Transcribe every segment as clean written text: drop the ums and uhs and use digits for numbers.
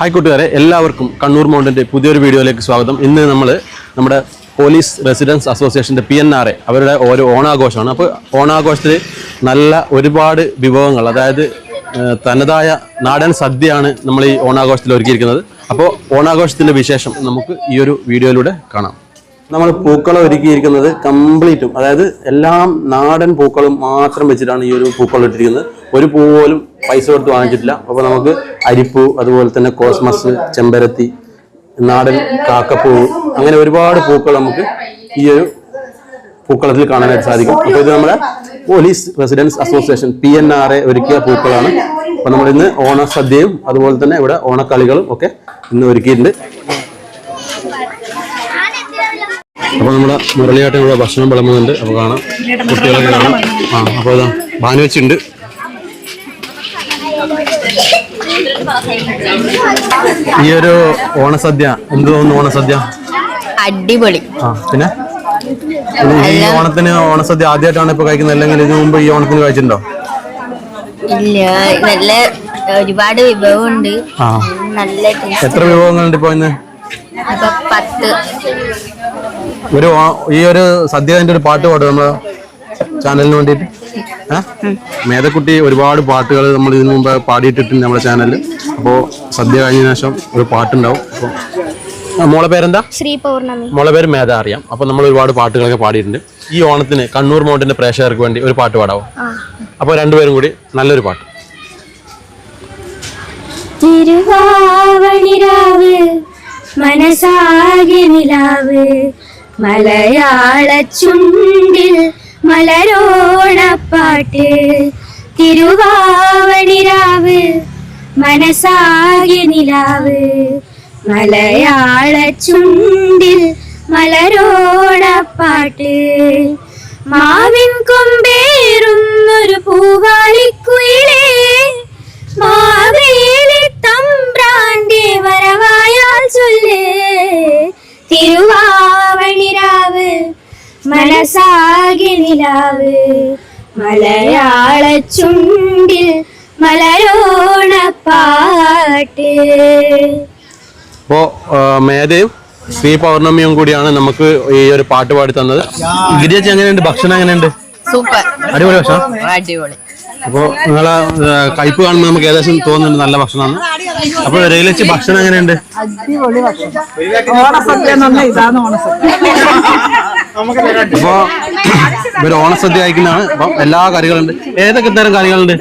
Hi കൂട്ടുകാരെ, എല്ലാവർക്കും കണ്ണൂർ മൗണ്ടിൻ്റെ പുതിയൊരു വീഡിയോയിലേക്ക് സ്വാഗതം. ഇന്ന് നമ്മുടെ പോലീസ് റെസിഡൻസ് അസോസിയേഷൻ്റെ PNRA അവരുടെ ഓരോ ഓണാഘോഷമാണ്. അപ്പോൾ ഓണാഘോഷത്തിൽ നല്ല ഒരുപാട് വിഭവങ്ങൾ, അതായത് തനതായ നാടൻ സദ്യയാണ് നമ്മൾ ഈ ഓണാഘോഷത്തിൽ ഒരുക്കിയിരിക്കുന്നത്. അപ്പോൾ ഓണാഘോഷത്തിൻ്റെ വിശേഷം നമുക്ക് ഈ ഒരു വീഡിയോയിലൂടെ കാണാം. നമ്മൾ പൂക്കളം ഒരുക്കിയിരിക്കുന്നത് കംപ്ലീറ്റും, അതായത് എല്ലാം നാടൻ പൂക്കളും മാത്രം വെച്ചിട്ടാണ് ഈ ഒരു പൂക്കളം ഇട്ടിരിക്കുന്നത്. ഒരു പൂ പോലും പൈസ കൊടുത്ത് വാങ്ങിച്ചിട്ടില്ല. അപ്പോൾ നമുക്ക് അരിപ്പൂ, അതുപോലെ തന്നെ കോസ്മസ്, ചെമ്പരത്തി, നാടൻ കാക്കപ്പൂ, അങ്ങനെ ഒരുപാട് പൂക്കൾ നമുക്ക് ഈ ഒരു പൂക്കളത്തിൽ കാണാനായിട്ട് സാധിക്കും. അപ്പോൾ ഇത് നമ്മുടെ പോലീസ് റെസിഡൻസ് അസോസിയേഷൻ PNRA ഒരുക്കിയ പൂക്കളാണ്. അപ്പോൾ നമ്മളിന്ന് ഓണസദ്യയും അതുപോലെ തന്നെ ഇവിടെ ഓണക്കളികളും ഒക്കെ ഇന്ന് ഒരുക്കിയിട്ടുണ്ട്. അപ്പോൾ നമ്മുടെ മുരളിയാട്ടം ഇവിടെ ഭക്ഷണം വിളമ്പുന്നുണ്ട്. അപ്പോൾ കാണാം, കുട്ടികളൊക്കെ കാണാം. അപ്പോൾ ഇതാ ഭാനു വെച്ചുണ്ട്. ഈ ഒരു ഓണസദ്യ എന്ത് തോന്നുന്നു? ഓണസദ്യ അടിപൊളി. പിന്നെ ഈ ഓണത്തിന് ഓണസദ്യ ആദ്യമായിട്ടാണ് ഇപ്പൊ കഴിക്കുന്നത്, അല്ലെങ്കിൽ ഇതിനു മുമ്പ് ഈ ഓണത്തിന് കഴിച്ചിട്ടുണ്ടോ? ഇല്ല, നല്ല ഒരുപാട് വിഭവമുണ്ട്. നല്ല എത്ര വിഭവങ്ങളുണ്ട് ഇപ്പൊ ഇന്ന്? 10. ഈ ഒരു സദ്യന്റെ ഒരു പാട്ട് പാടും നമ്മുടെ ചാനലിന് വേണ്ടിയിട്ട്. മേധക്കുട്ടി ഒരുപാട് പാട്ടുകൾ നമ്മൾ ഇതിനു മുമ്പ് പാടിയിട്ടിട്ടുണ്ട് നമ്മുടെ ചാനലിൽ. അപ്പോൾ സദ്യ കഴിഞ്ഞ ശേഷം ഒരു പാട്ടുണ്ടാവും. അപ്പോൾ മോളെ പേരെന്താ? ശ്രീ പൗർണമി. മോളെ പേര് മേധ, അറിയാം. അപ്പോൾ നമ്മൾ ഒരുപാട് പാട്ടുകളൊക്കെ പാടിയിട്ടുണ്ട്. ഈ ഓണത്തിന് കണ്ണൂർ മൗണ്ടിന്റെ പ്രേക്ഷകർക്ക് വേണ്ടി ഒരു പാട്ട് പാടാവും. അപ്പോൾ രണ്ടുപേരും കൂടി നല്ലൊരു പാട്ട്. തിരുവാവണിരാവ് മനസാകെ നിലാവ്, മലയാള ചുണ്ടിൽ മലരോണപ്പാട്ട്. തിരുവാവണിരാവ് മനസാകെ നിലാവ്, മലയാള ചുണ്ടിൽ മലരോണപ്പാട്ട്. മാവിൻ കൊമ്പേറുന്നൊരു പൂവാലിക്കുയിലേ, മാവേലി തമ്പ്രാന്റെ വരവായാൽ ചൊല്ല്. തിരുവാവണിരാവ് മനസാകെ നിലാവ്, മലയാള ചുണ്ടിൽ മലരോണപ്പാട്ട്. അപ്പോ മേധയും ശ്രീ പൗർണമിയും കൂടിയാണ് നമുക്ക് ഈ ഒരു പാട്ട് പാടി തന്നത്. ഗിരിജ എങ്ങനെയുണ്ട്? ഭക്ഷണം എങ്ങനെയുണ്ട്? സൂപ്പർ, അടിപൊളി ഭക്ഷണം. അടിപൊളി. അപ്പോൾ നിങ്ങളെ കയ്പ് കാണുമ്പോൾ നമുക്ക് ഏകദേശം തോന്നുന്നുണ്ട് നല്ല ഭക്ഷണമാണ്. അപ്പോൾ രയിലെച്ച് ഭക്ഷണം എങ്ങനെയുണ്ട്? അടിപൊളി ഭക്ഷണം. ഓണസദ്യ ഇതാണ് ഓണസദ്യ. അപ്പോ ഇവര് ഓണസദ്യ കഴിക്കുന്നതാണ്. അപ്പം എല്ലാ കറികളുണ്ട്. ഏതൊക്കെ തരം കറികളുണ്ട്?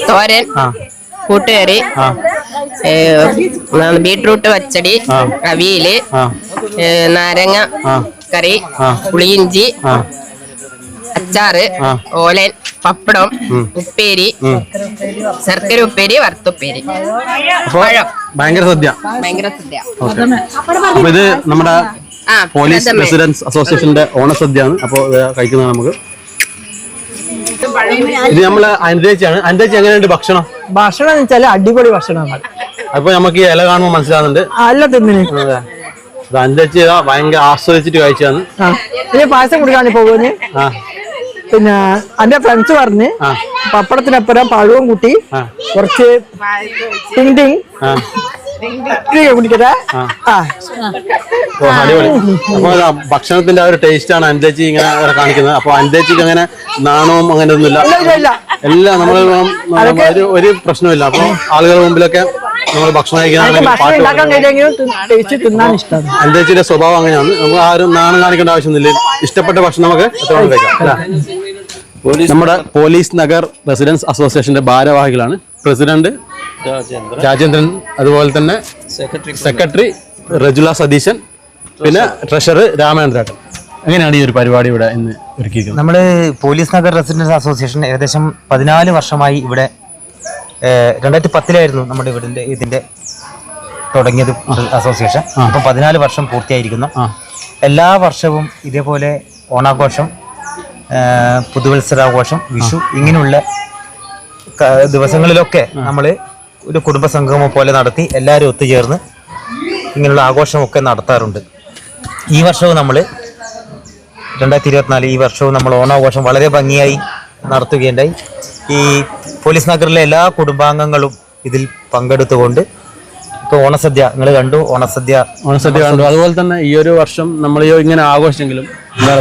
തോരൻ, കൂട്ടുകറി, ബീട്രൂട്ട് പച്ചടി, അവിയല്, നാരങ്ങ കറി, പുളിയിഞ്ചി, അച്ചാറ്, ഓലൻ, പപ്പടം, ഉപ്പേരി, ശർക്കര ഉപ്പേരി, വറുത്തുപ്പേരി. ഭയങ്കര സദ്യ. അപ്പൊ ഇത് നമ്മുടെ പോലീസ് റെസിഡൻസ് അസോസിയേഷന്റെ ഓണസദ്യയാണ്. അപ്പോൾ കഴിക്കുന്നത് നമുക്ക്. ഇത് നമ്മള് അനുദേശിയാണ്. അനുദേശി എങ്ങനെയുണ്ട് ഭക്ഷണം? ഭക്ഷണം എന്ന് വെച്ചാൽ അടിപൊളി ഭക്ഷണമാണ്. അപ്പൊ നമുക്ക് ഈ ഇല കാണുമ്പോൾ മനസ്സിലാകുന്നുണ്ട്. അല്ല തിന്നിന് അനുദേശി ഭയങ്കര ആസ്വദിച്ചിട്ട് കഴിച്ചാണ്. ഇനി പായസം കുടിക്കാൻ പോകുന്നു. പിന്നെ എന്റെ ഫ്രണ്ട്സ് പറഞ്ഞ് പപ്പടത്തിനപ്പുറം പഴവും കൂട്ടി കുറച്ച് കുടിക്കട്ടെ. അടിപൊളി. അപ്പൊ ഭക്ഷണത്തിന്റെ ആ ഒരു ടേസ്റ്റ് ആണ് അനുദേശി ഇങ്ങനെ കാണിക്കുന്നത്. അപ്പൊ അനുദേശിക്ക് അങ്ങനെ നാണവും അങ്ങനെ ഒന്നുമില്ല. എല്ലാം നമ്മൾ ഒരു പ്രശ്നമില്ല. അപ്പൊ ആളുകളുടെ മുമ്പിലൊക്കെ നമ്മൾ ഭക്ഷണം അനുദേശിയുടെ സ്വഭാവം അങ്ങനെയാണ്. നമുക്ക് ആരും നാണം കാണിക്കേണ്ട ആവശ്യമൊന്നുമില്ല. ഇഷ്ടപ്പെട്ട ഭക്ഷണം നമുക്ക് എത്ര കഴിക്കാം. നമ്മുടെ പോലീസ് നഗർ റെസിഡൻസ് അസോസിയേഷന്റെ ഭാരവാഹികളാണ് പ്രസിഡന്റ് രാജേന്ദ്രൻ, അതുപോലെ തന്നെ സെക്രട്ടറി റജുല സതീശൻ, പിന്നെ ട്രഷറർ രാമേന്ദ്രേട്ടൻ. എങ്ങനെയാണ് ഈ ഒരു പരിപാടി ഇവിടെ ഇന്ന് ഒരുക്കിയിരിക്കുന്നത്? നമ്മൾ പോലീസ് നഗർ റെസിഡൻസ് അസോസിയേഷൻ ഏകദേശം 14 വർഷമായി ഇവിടെ. 2010 നമ്മുടെ ഇതിന്റെ തുടങ്ങിയത് അസോസിയേഷൻ. ഇപ്പം 14 വർഷം പൂർത്തിയായിരിക്കുന്നു. എല്ലാ വർഷവും ഇതേപോലെ ഓണാഘോഷം, പുതുവത്സരാഘോഷം, വിഷു, ഇങ്ങനെയുള്ള ദിവസങ്ങളിലൊക്കെ നമ്മൾ ഒരു കുടുംബസംഗമം പോലെ നടത്തി എല്ലാവരും ഒത്തുചേർന്ന് ഇങ്ങനെയുള്ള ആഘോഷമൊക്കെ നടത്താറുണ്ട്. ഈ വർഷവും നമ്മൾ 2024 ഈ വർഷവും നമ്മൾ ഓണാഘോഷം വളരെ ഭംഗിയായി നടത്തുകയുണ്ടായി. ഈ പോലീസ് നഗറിലെ എല്ലാ കുടുംബാംഗങ്ങളും ഇതിൽ പങ്കെടുത്തുകൊണ്ട് ഇപ്പോൾ ഓണസദ്യ നിങ്ങൾ കണ്ടു. ഓണസദ്യ കണ്ടു. അതുപോലെ തന്നെ ഈ ഒരു വർഷം നമ്മൾ ഇങ്ങനെ ആഘോഷിച്ചെങ്കിലും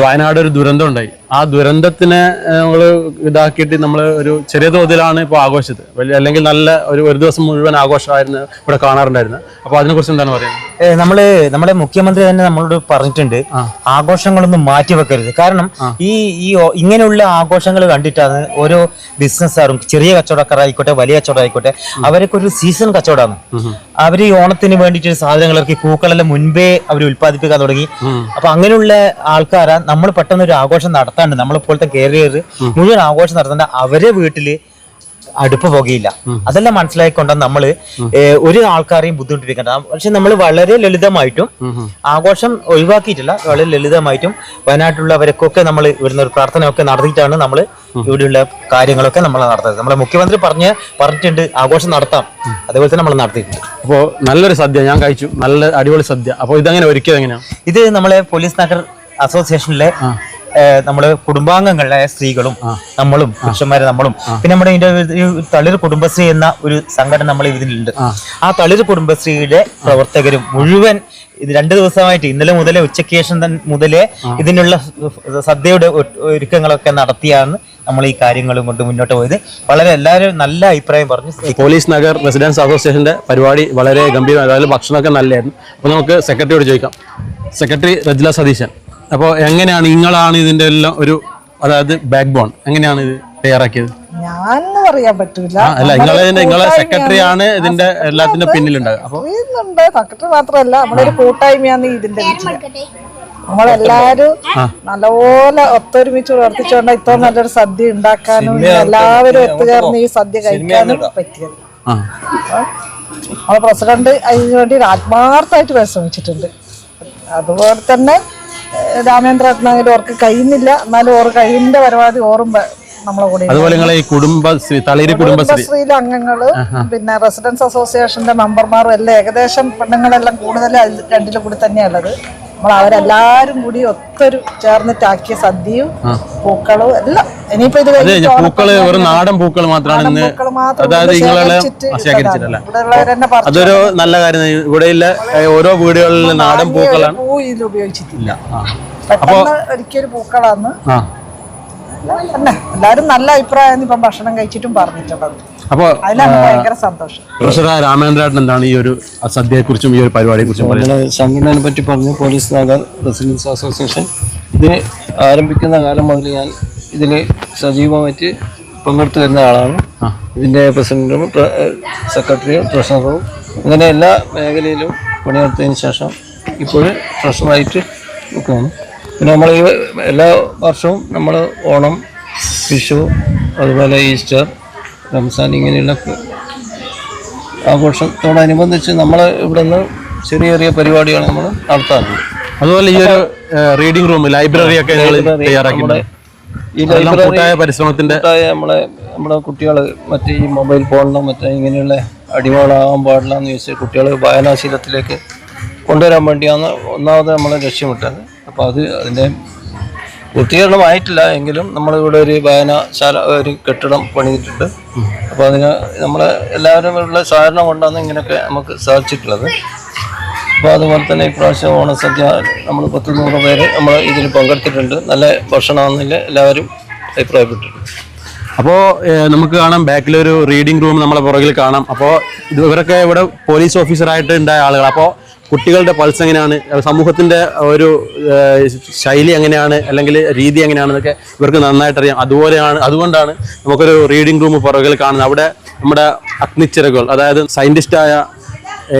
വയനാട് ഒരു ദുരന്തം ഉണ്ടായി. ആ ദുരന്തത്തിനെ നമ്മൾ ഇതാക്കിയിട്ട് നമ്മൾ ഒരു ചെറിയ തോതിലാണ് ഇപ്പോൾ ആഘോഷിച്ചത്. അല്ലെങ്കിൽ നല്ല ഒരു ദിവസം മുഴുവൻ ആഘോഷമായിരുന്നു ഇവിടെ കാണാറുണ്ടായിരുന്നു. അപ്പോൾ അതിനെക്കുറിച്ച് എന്താണ് പറയുന്നത്? നമ്മുടെ മുഖ്യമന്ത്രി തന്നെ നമ്മളോട് പറഞ്ഞിട്ടുണ്ട്, ആഘോഷങ്ങളൊന്നും മാറ്റി വെക്കരുത്. കാരണം ഈ ഇങ്ങനെയുള്ള ആഘോഷങ്ങൾ കണ്ടിട്ടാണ് ഓരോ ബിസിനസ്സുകാരും, ചെറിയ കച്ചവടക്കാരായിക്കോട്ടെ വലിയ കച്ചവടമായിക്കോട്ടെ, അവരൊക്കെ ഒരു സീസൺ കച്ചവടമാണ്. അവർ ഈ ഓണത്തിന് വേണ്ടിയിട്ട് സാധനങ്ങളൊക്കെ പൂക്കളെല്ലാം മുൻപേ അവർ ഉത്പാദിപ്പിക്കാൻ തുടങ്ങി. അപ്പൊ അങ്ങനെയുള്ള ആൾക്കാരാ നമ്മൾ പെട്ടെന്ന് ഒരു ആഘോഷം നടത്താണ്ട്, നമ്മളിപ്പോഴത്തെ കേരളീയർ മുഴുവൻ ആഘോഷം നടത്താണ്ട് അവരെ വീട്ടില് അടുപ്പ് പുകയില്ല. അതെല്ലാം മനസ്സിലാക്കിക്കൊണ്ടാണ് നമ്മള് ഒരു ആൾക്കാരെയും ബുദ്ധിമുട്ടിപ്പിക്കേണ്ട. പക്ഷെ നമ്മൾ വളരെ ലളിതമായിട്ടും ആഘോഷം ഒഴിവാക്കിയിട്ടില്ല, വളരെ ലളിതമായിട്ടും വയനാട്ടിലുള്ളവർക്കൊക്കെ നമ്മൾ ഇവിടുന്ന് ഒരു പ്രാർത്ഥനയൊക്കെ നടത്തിയിട്ടാണ് നമ്മൾ ഇവിടെയുള്ള കാര്യങ്ങളൊക്കെ നമ്മൾ നടത്തുന്നത്. നമ്മളെ മുഖ്യമന്ത്രി പറഞ്ഞിട്ടുണ്ട് ആഘോഷം നടത്താം, അതേപോലെ തന്നെ നമ്മൾ നടത്തിയിട്ടുണ്ട്. അപ്പോൾ നല്ലൊരു സദ്യ ഞാൻ കഴിച്ചു, നല്ല അടിപൊളി സദ്യ. അപ്പോൾ ഇതെങ്ങനെ ഒരുക്കിയത് എങ്ങനെയാണ്? ഇത് നമ്മളെ പോലീസ് നഗർ അസോസിയേഷനിലെ നമ്മള് കുടുംബാംഗങ്ങളായ സ്ത്രീകളും നമ്മളും പുരുഷന്മാരെ നമ്മളും പിന്നെ നമ്മുടെ ഇതിന്റെ തളിർ കുടുംബശ്രീ എന്ന ഒരു സംഘടന നമ്മൾ ഇതിലുണ്ട്. ആ തളിർ കുടുംബശ്രീയുടെ പ്രവർത്തകരും മുഴുവൻ ഇത് 2 ദിവസമായിട്ട് ഇന്നലെ മുതലേ ഉച്ചയ്ക്ക് ശേഷം മുതലേ ഇതിനുള്ള സദ്യയുടെ ഒരുക്കങ്ങളൊക്കെ നടത്തിയാണ് നമ്മൾ ഈ കാര്യങ്ങളും കൊണ്ട് മുന്നോട്ട് പോയത്. വളരെ എല്ലാവരും നല്ല അഭിപ്രായം പറഞ്ഞു. പോലീസ് നഗർ റെസിഡൻസ് അസോസിയേഷന്റെ പരിപാടി വളരെ ഗംഭീരമായി, അതായത് ഭക്ഷണമൊക്കെ നല്ലതായിരുന്നു. അപ്പോൾ നമുക്ക് സെക്രട്ടറിയോട് ചോദിക്കാം. സെക്രട്ടറി റജ്ല സതീശൻ, അപ്പോൾ എങ്ങനെയാണ് നിങ്ങളാണ് ഇതിന്റെ എല്ലാം ഒരു, അതായത് ബാക്ക് ബോൺ, എങ്ങനെയാണ് ഇത് തയ്യാറാക്കിയത്? ഞാൻ പറയാൻ പറ്റൂല. അല്ല, നിങ്ങളെ സെക്രട്ടറി ആണ് ഇതിന്റെ എല്ലാത്തിന്റെ പിന്നിലുണ്ടാകുക. അപ്പോൾ സെക്രട്ടറി മാത്രമല്ല, നമ്മളൊരു കൂട്ടായ്മയാണ് ഇതിന്റെ വീട്ടില്. നമ്മളെല്ലാരും നല്ലപോലെ ഒത്തൊരുമിച്ച് പ്രവർത്തിച്ചുകൊണ്ട് ഇത്ര നല്ലൊരു സദ്യ ഉണ്ടാക്കാനും എല്ലാവരും ഒത്തുചേർന്ന് ഈ സദ്യ കഴിക്കാനും പറ്റിയത്. നമ്മളെ പ്രസിഡന്റ് അതിനു വേണ്ടി ആത്മാർത്ഥമായിട്ട് പരിശ്രമിച്ചിട്ടുണ്ട്. അതുപോലെ തന്നെ രാമേന്ദ്രനായാലും ഓർക്ക് കഴിയുന്നില്ല, എന്നാലും ഓർ കഴിയുന്ന പരമാവധി ഓറും നമ്മളെ കൂടെ. അതുപോലെ നിങ്ങളെ ഈ കുടുംബശ്രീയിലെ അംഗങ്ങള് പിന്നെ റെസിഡൻസ് അസോസിയേഷന്റെ മെമ്പർമാരും എല്ലാം ഏകദേശം പെണ്ണുങ്ങളെല്ലാം കൂടുതൽ രണ്ടിലും കൂടി തന്നെയുള്ളത്. നമ്മൾ അവരെല്ലാരും കൂടി ഒത്തൊരു ചേർന്നിട്ടാക്കിയ സദ്യയും പൂക്കളും എല്ലാം. ഇനിയിപ്പോ ഇത് പൂക്കള് വെറും നാടൻ പൂക്കൾ മാത്രമാണ്, അതായത് അതൊരു നല്ല കാര്യം. ഇവിടെയുള്ള ഓരോ വീടുകളിലും നാടൻ പൂക്കളാണ്, പൂ ഇതിൽ ഉപയോഗിച്ചിട്ടില്ല. ഒരിക്കലും പൂക്കളാന്ന് തന്നെ എല്ലാരും നല്ല അഭിപ്രായം ഇപ്പം ഭക്ഷണം കഴിച്ചിട്ടും പറഞ്ഞിട്ടുള്ളത്. അപ്പോൾ അതിലാണ് ഭയങ്കര സന്തോഷം. പ്രൊഫസർ രാമേന്ദ്രൻ എന്താണ് ഈ ഒരു സദ്യയെ കുറിച്ചും ഈ ഒരു പരിപാടിയെ കുറിച്ചും സംഘടനയെ പറ്റി പറഞ്ഞു? പോലീസ് നഗർ റെസിഡൻസ് അസോസിയേഷൻ ഇതിന് ആരംഭിക്കുന്ന കാലം മുതൽ ഞാൻ ഇതിൽ സജീവമായിട്ട് പങ്കെടുത്തു വരുന്ന ആളാണ്. ഇതിൻ്റെ പ്രസിഡന്റും സെക്രട്ടറിയും ട്രഷററും അങ്ങനെ എല്ലാ മേഖലയിലും പണിയെടുത്തതിന് ശേഷം ഇപ്പോൾ ട്രഷറായിട്ട് നിൽക്കുകയാണ്. പിന്നെ നമ്മൾ ഈ എല്ലാ വർഷവും നമ്മൾ ഓണം, വിഷു, അതുപോലെ ഈസ്റ്റർ, റംസാൻ ഇങ്ങനെയുള്ള ആഘോഷത്തോടനുബന്ധിച്ച് നമ്മൾ ഇവിടെ നിന്ന് ചെറിയ ചെറിയ പരിപാടികൾ നമ്മൾ നടത്താറുണ്ട്. അതുപോലെ ഈ ഒരു റീഡിംഗ് റൂം, ലൈബ്രറി ഒക്കെ തയ്യാറാക്കിയിട്ടുണ്ട്. ഈ ലൈബ്രറി പരിശ്രമത്തിന്റെ നമ്മുടെ കുട്ടികൾ മറ്റേ ഈ മൊബൈൽ ഫോണിലും മറ്റേ ഇങ്ങനെയുള്ള അടിമകളാകാൻ പാടില്ല എന്ന് ചോദിച്ചാൽ കുട്ടികൾ വായനാശീലത്തിലേക്ക് കൊണ്ടുവരാൻ വേണ്ടിയാണ് ഒന്നാമത് നമ്മൾ ലക്ഷ്യമിട്ടത്. അപ്പോൾ അതിൻ്റെ പൂർത്തീകരണമായിട്ടില്ല എങ്കിലും നമ്മളിവിടെ ഒരു വായനശാല, ഒരു കെട്ടിടം പണിതിട്ടുണ്ട്. അപ്പോൾ അതിന് നമ്മൾ എല്ലാവരും ഉള്ള സഹകരണം കൊണ്ടാണ് ഇങ്ങനെയൊക്കെ നമുക്ക് സാധിച്ചിട്ടുള്ളത്. അപ്പോൾ അതുപോലെ തന്നെ ഇപ്രാവശ്യം ഓണസദ്യ നമ്മൾ 100 പേര് നമ്മൾ ഇതിൽ പങ്കെടുത്തിട്ടുണ്ട്. നല്ല ഭക്ഷണമാണെന്നില്ല എല്ലാവരും അഭിപ്രായപ്പെട്ടിട്ടുണ്ട്. അപ്പോൾ നമുക്ക് കാണാം ബാക്കിലൊരു റീഡിംഗ് റൂം നമ്മളെ പുറകിൽ കാണാം. അപ്പോൾ ഇവരൊക്കെ ഇവിടെ പോലീസ് ഓഫീസറായിട്ട് ഉണ്ടായ ആളുകൾ. അപ്പോൾ കുട്ടികളുടെ പൾസ് എങ്ങനെയാണ്, സമൂഹത്തിൻ്റെ ഒരു ശൈലി എങ്ങനെയാണ്, അല്ലെങ്കിൽ രീതി എങ്ങനെയാണെന്നൊക്കെ ഇവർക്ക് നന്നായിട്ട് അറിയാം. അതുകൊണ്ടാണ് നമുക്കൊരു റീഡിംഗ് റൂം പുറകിൽ കാണുന്നത്. അവിടെ നമ്മുടെ അഗ്നിച്ചിറകുകൾ, അതായത് സയൻറ്റിസ്റ്റായ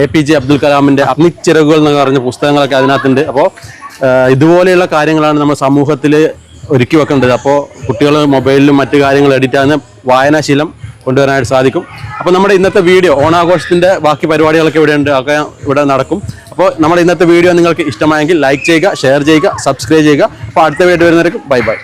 APJ അബ്ദുൽ കലാമിൻ്റെ അഗ്നിച്ചിറകുകൾ എന്ന് പറഞ്ഞ പുസ്തകങ്ങളൊക്കെ അതിനകത്തുണ്ട്. അപ്പോൾ ഇതുപോലെയുള്ള കാര്യങ്ങളാണ് നമ്മൾ സമൂഹത്തിൽ ഒരുക്കി വെക്കേണ്ടത്. അപ്പോൾ കുട്ടികൾ മൊബൈലിലും മറ്റു കാര്യങ്ങൾ എഡിറ്റ് ആകുന്ന വായനാശീലം കൊണ്ടുവരാനായിട്ട് സാധിക്കും. അപ്പോൾ നമ്മുടെ ഇന്നത്തെ വീഡിയോ, ഓണാഘോഷത്തിൻ്റെ ബാക്കി പരിപാടികളൊക്കെ ഒക്കെ ഇവിടെ നടക്കും. അപ്പോൾ നമ്മുടെ ഇന്നത്തെ വീഡിയോ നിങ്ങൾക്ക് ഇഷ്ടമായെങ്കിൽ ലൈക്ക് ചെയ്യുക, ഷെയർ ചെയ്യുക, സബ്സ്ക്രൈബ് ചെയ്യുക. അപ്പോൾ അടുത്ത വീഡിയോ വരുന്നവർക്ക് ബൈ ബൈ.